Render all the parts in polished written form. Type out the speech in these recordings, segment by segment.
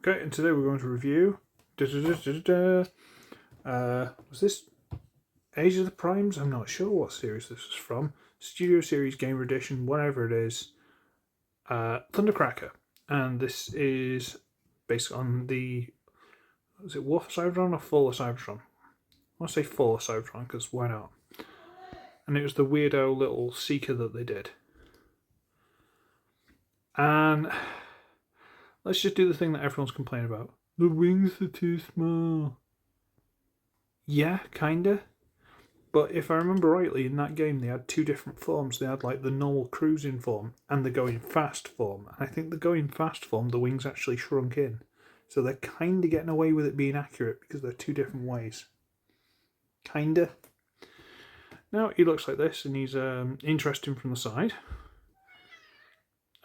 Okay, and today we're going to review... was this Age of the Primes? I'm not sure what series this is from. Studio Series Gamer Edition, whatever it is. Thundercracker. And this is based on the... Is it Wolf of Cybertron or Fall of Cybertron? I want to say Fall of Cybertron, because why not? And it was the weirdo little seeker that they did. And let's just do the thing that everyone's complaining about. The wings are too small. Yeah, kinda. But if I remember rightly, in that game they had two different forms. They had like the normal cruising form and the going fast form. And I think the going fast form, the wings actually shrunk in. So they're kinda getting away with it being accurate because they're two different ways. Kinda. Now he looks like this, and he's interesting from the side.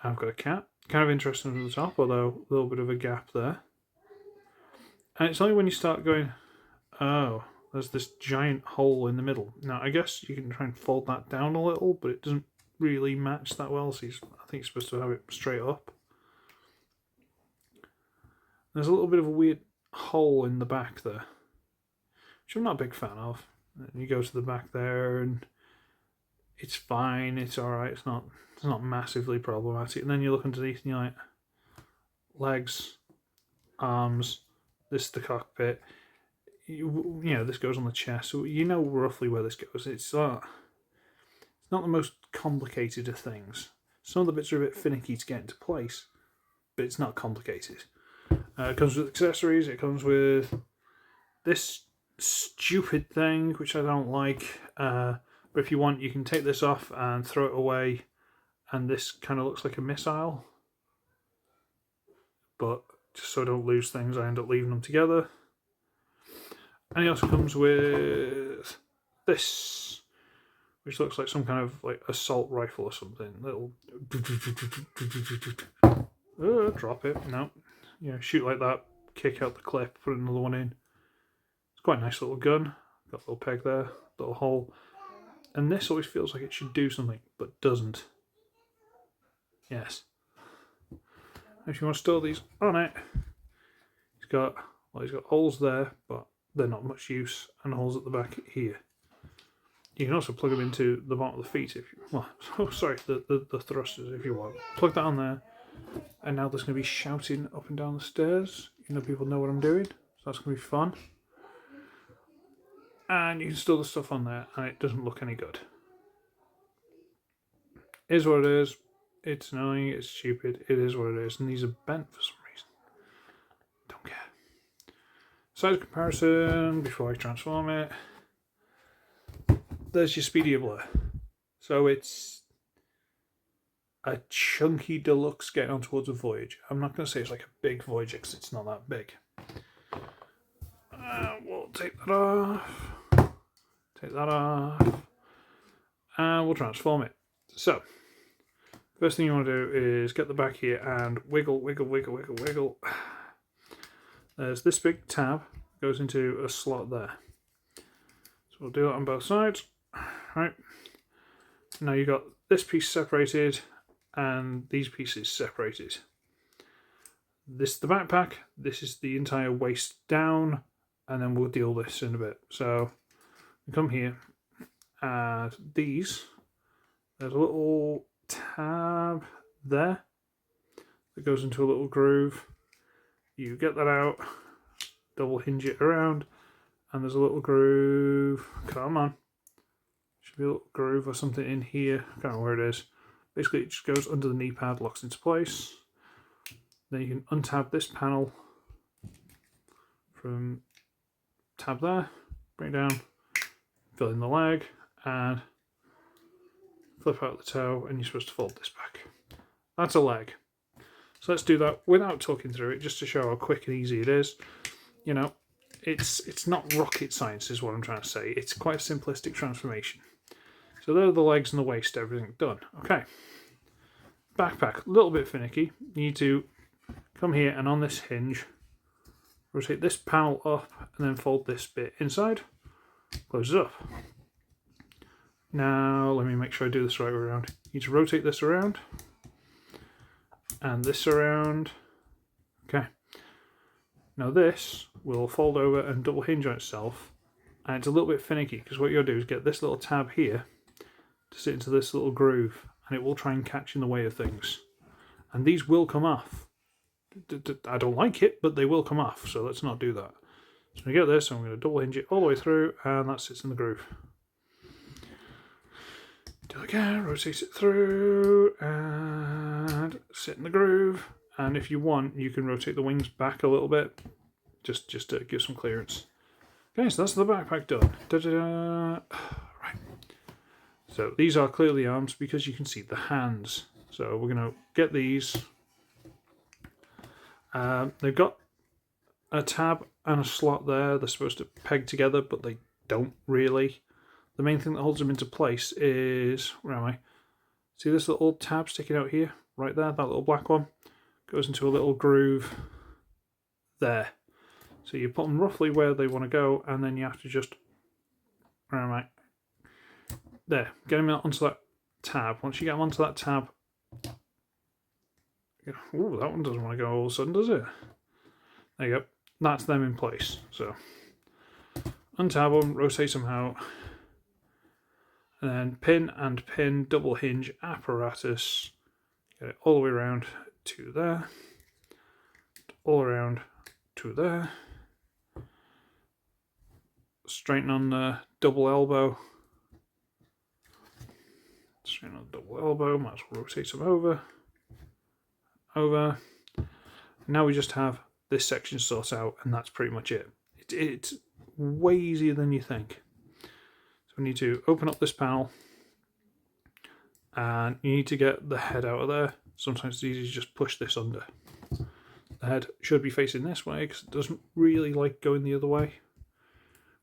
I've got a cat. Kind of interesting from the top, although a little bit of a gap there. And it's only when you start going, oh, there's this giant hole in the middle. Now, I guess you can try and fold that down a little, but it doesn't really match that well, so I think you're supposed to have it straight up. There's a little bit of a weird hole in the back there, which I'm not a big fan of. And you go to the back there, and it's fine, it's alright, it's not massively problematic. And then you look underneath, and you're like, legs, arms, this is the cockpit. You know, this goes on the chest, so you know roughly where this goes. It's not the most complicated of things. Some of the bits are a bit finicky to get into place, but it's not complicated. It comes with accessories. It comes with this stupid thing, which I don't like. But if you want, you can take this off and throw it away, and this kind of looks like a missile. But just so I don't lose things, I end up leaving them together. And he also comes with this, which looks like some kind of like assault rifle or something. Little drop it. No, shoot like that, kick out the clip, put another one in. It's quite a nice little gun. Got a little peg there, little hole. And this always feels like it should do something, but doesn't. Yes. If you want to store these on it, he's got holes there, but they're not much use, and holes at the back here. You can also plug them into the bottom of the feet if you the thrusters if you want. Plug that on there, and now there's going to be shouting up and down the stairs. People know what I'm doing, so that's going to be fun. And you can store the stuff on there, and it doesn't look any good. It is what it is. It's annoying, it's stupid, it is what it is, and these are bent for some reason. Don't care. Size comparison before I transform it. There's your speedy blur. So it's a chunky deluxe getting on towards a Voyager. I'm not going to say it's like a big Voyager because it's not that big. We'll take that off. Take that off. And we'll transform it. So, first thing you want to do is get the back here and wiggle, wiggle, wiggle, wiggle, wiggle. There's this big tab, goes into a slot there. So we'll do it on both sides. Right. Now you've got this piece separated and these pieces separated. This is the backpack, this is the entire waist down, and then we'll deal this in a bit. So we come here, and there's a little tab there that goes into a little groove. You get that out, double hinge it around, and there's a little groove. Come on. Should be a little groove or something in here. I can't know where it is. Basically, it just goes under the knee pad, locks into place. Then you can untab this panel from tab there, bring it down, fill in the leg, and flip out the toe, and you're supposed to fold this back. That's a leg. So let's do that without talking through it, just to show how quick and easy it is. It's not rocket science is what I'm trying to say. It's quite a simplistic transformation. So there are the legs and the waist, everything done. Okay. Backpack, a little bit finicky. You need to come here and on this hinge, rotate this panel up and then fold this bit inside. Close it up. Now, let me make sure I do this the right way around. You need to rotate this around and this around. Okay. Now this will fold over and double hinge on itself, and it's a little bit finicky because what you'll do is get this little tab here to sit into this little groove, and it will try and catch in the way of things. And these will come off. I don't like it, but they will come off, so let's not do that. So we get this, and I'm going to double hinge it all the way through, and that sits in the groove. Do it again, rotate it through, and sit in the groove. And if you want, you can rotate the wings back a little bit, just to give some clearance. Okay, so that's the backpack done. Right. So these are clearly arms because you can see the hands. So we're going to get these. They've got a tab and a slot there. They're supposed to peg together, but they don't really. The main thing that holds them into place is, where am I? See this little tab sticking out here? Right there, that little black one. Goes into a little groove there. So you put them roughly where they want to go, and then you have to just, where am I? There, get them onto that tab. Once you get them onto that tab, ooh, that one doesn't want to go all of a sudden, does it? There you go. That's them in place. So untab them, rotate them out, and then pin and pin, double hinge apparatus. Get it all the way around to there, all around to there. Straighten on the double elbow. Straighten on the double elbow. Might as well rotate them over. Now we just have this section sorted out, and that's pretty much it. It's way easier than you think. So we need to open up this panel, and you need to get the head out of there. Sometimes it's easy to just push this under. The head should be facing this way because it doesn't really like going the other way.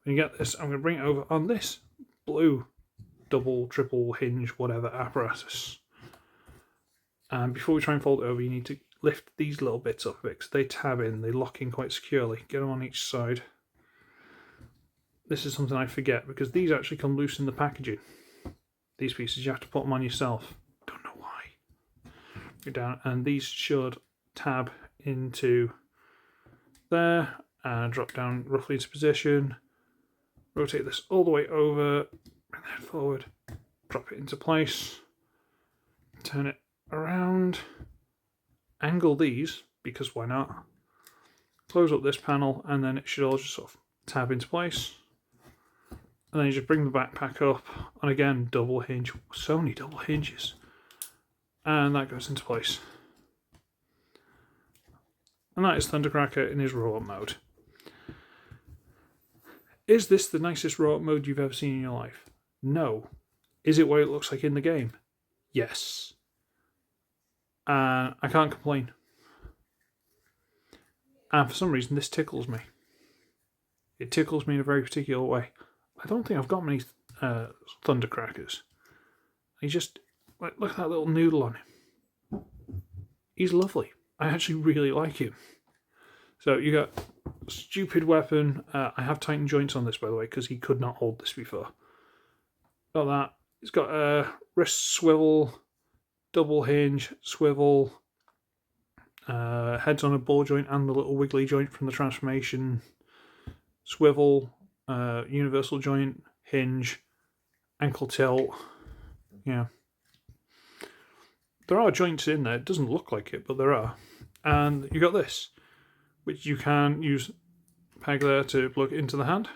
When you get this, I'm going to bring it over on this blue double, triple hinge, whatever apparatus. And before we try and fold it over, you need to lift these little bits up a bit because they tab in, they lock in quite securely. Get them on each side. This is something I forget because these actually come loose in the packaging. These pieces, you have to put them on yourself. Don't know why. Go down, and these should tab into there and drop down roughly into position. Rotate this all the way over, bring that forward, drop it into place, turn it around, angle these because why not? Close up this panel, and then it should all just sort of tab into place. And then you just bring the backpack up, and again, double hinge. So many double hinges. And that goes into place. And that is Thundercracker in his roll-up mode. Is this the nicest roll-up mode you've ever seen in your life? No. Is it what it looks like in the game? Yes. And I can't complain. And for some reason, this tickles me. It tickles me in a very particular way. I don't think I've got many Thundercrackers. He just, like, look at that little noodle on him. He's lovely. I actually really like him. So you got a stupid weapon. I have tightened joints on this, by the way, because he could not hold this before. Got that. It's got a wrist swivel, double hinge, swivel, heads on a ball joint and the little wiggly joint from the transformation, swivel, universal joint, hinge, ankle tilt. Yeah. There are joints in there. It doesn't look like it, but there are. And you got this, which you can use peg there to plug into the hand.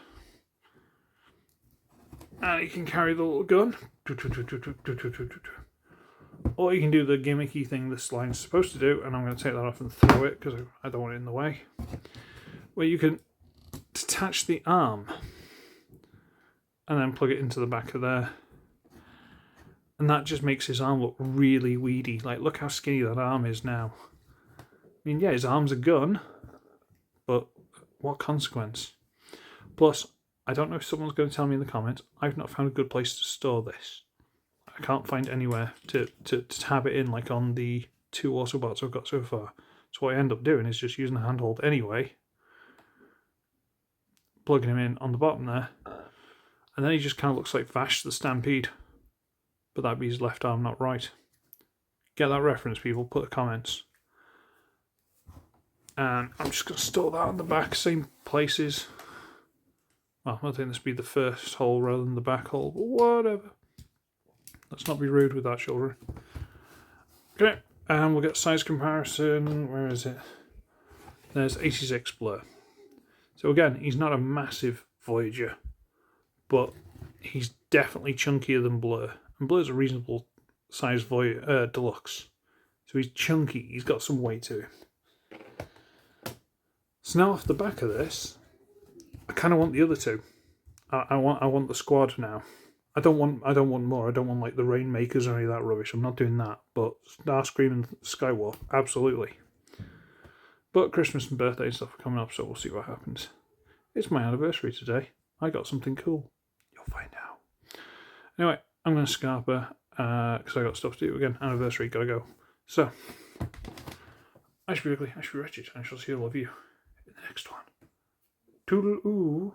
And you can carry the little gun. Or you can do the gimmicky thing this line's supposed to do, and I'm going to take that off and throw it because I don't want it in the way. Where you can detach the arm and then plug it into the back of there. And that just makes his arm look really weedy. Like, look how skinny that arm is now. I mean, yeah, his arm's a gun, but what consequence? Plus, I don't know if someone's going to tell me in the comments, I've not found a good place to store this. I can't find anywhere to tab it in like on the 2 Autobots I've got so far. So what I end up doing is just using the handhold anyway, plugging him in on the bottom there, and then he just kind of looks like Vash the Stampede. But that'd be his left arm, not right. Get that reference, people. Put the comments. And I'm just going to store that on the back, same places. Well, I think this would be the first hole rather than the back hole, but whatever. Let's not be rude with that, children. Okay, and we'll get size comparison. Where is it? There's 86 blur. So again, he's not a massive Voyager, but he's definitely chunkier than Blur. And Blur's a reasonable size deluxe. So he's chunky, he's got some weight to him. So now off the back of this, I kind of want the other two. I want the squad now. I don't want more. I don't want like the Rainmakers or any of that rubbish. I'm not doing that. But Starscream and Skywarp, absolutely. But Christmas and birthday and stuff are coming up, so we'll see what happens. It's my anniversary today. I got something cool. You'll find out. Anyway, I'm going to Scarpa because I got stuff to do again. Anniversary, gotta go. So, I should be ugly, I should be wretched, and I shall see all of you in the next one. Toodle-oo.